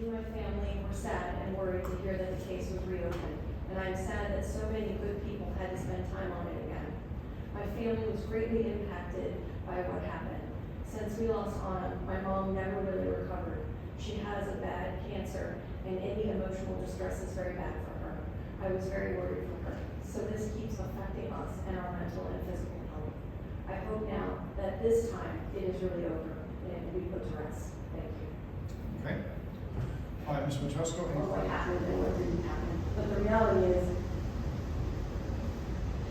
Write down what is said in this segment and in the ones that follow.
and my family were sad and worried to hear that the case was reopened, and I'm sad that so many good people had to spend time on it again. My family was greatly impacted by what happened. Since we lost Anna, my mom never really recovered. She has a bad cancer, and any emotional distress is very bad for her. I was very worried for her. So this keeps affecting us and our mental and physical health. I hope now that this time it is really over and it will be put to rest. Thank you. Okay. All right, Ms. Matusco. Or what happened and what didn't happen. But the reality is,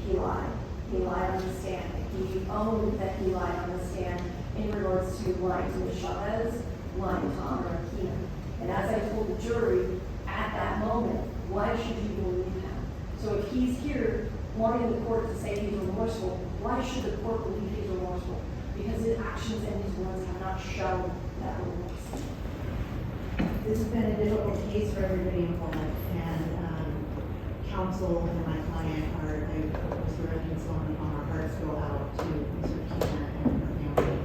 he lied. He lied on the stand. He owned that he lied on the stand in regards to lying to Ms. Chavez, lying to Honor Keenan. And as I told the jury at that moment, why should you believe him? So if he's here wanting the court to say he's remorseful, why should the court believe he's remorseful? Because his actions and his words have not shown that remorse. This has been a difficult case for everybody involved, and counsel and my client are, Mr. Redkinson, on our hearts go out to Mr. Keenan and her family.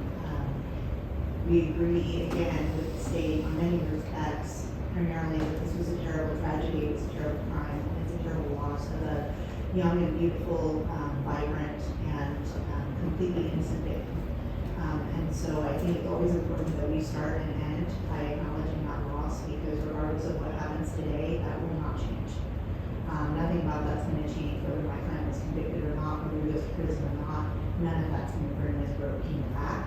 We agree again with the state on many respects, primarily that this was a terrible tragedy, it was a terrible crime, and it's a terrible loss of a young and beautiful, vibrant, and completely innocent victim. And so I think it's always important that we start and end by acknowledging that loss, because regardless of what happens today, that will not change. Nothing about that's going to change whether my client was convicted or not, whether he goes to prison or not. None of that's going to bring this broken back,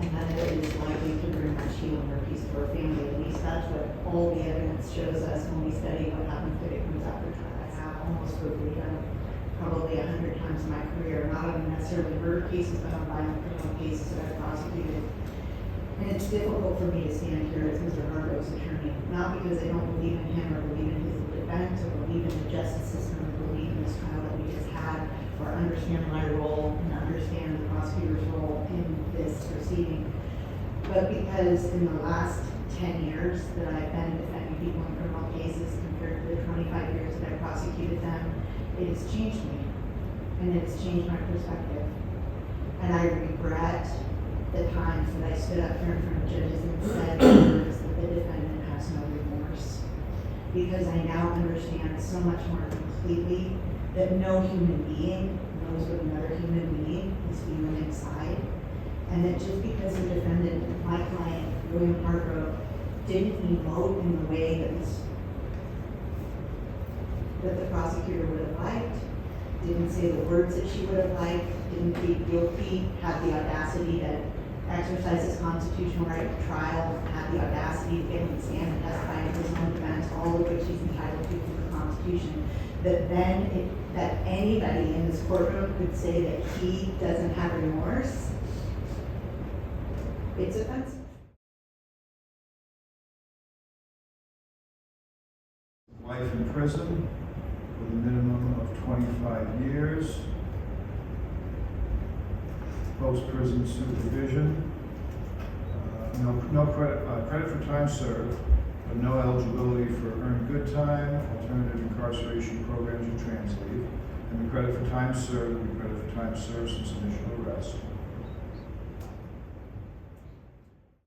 and none of it is likely to bring much healing or peace to our family. At least that's what all the evidence shows us when we study what happens to victims after trial. I have almost done probably 100 times in my career, not even necessarily murder cases, but on violent criminal cases that I've prosecuted. And it's difficult for me to stand here as Mr. Hargrove's attorney, not because I don't believe in him or believe in his defense or believe in the justice system or believe in this trial that we just had, or understand my role and understand the prosecutor's role in this proceeding, but because in the last 10 years that I've been defending people in criminal cases compared to the 25 years that I prosecuted them, it has changed me, and it's changed my perspective. And I regret the times that I stood up here in front of judges and said words that the defendant has no remorse. Because I now understand so much more completely that no human being knows what another human being is feeling inside. And that just because the defendant, my client, William Hargrove, didn't emote in the way that the prosecutor would have liked, didn't say the words that she would have liked, didn't plead guilty, had the audacity to exercise his constitutional right to trial, had the audacity to get on the stand and testify in his own defense, all of which he's entitled to through the Constitution, that anybody in this courtroom could say that he doesn't have remorse, it's offensive. Life in prison with a minimum of 25 years. Post-prison supervision. No credit for time served, but no eligibility for earned good time, alternative incarceration programs, or trans leave. And the credit for time served will be credit for time served since initial arrest.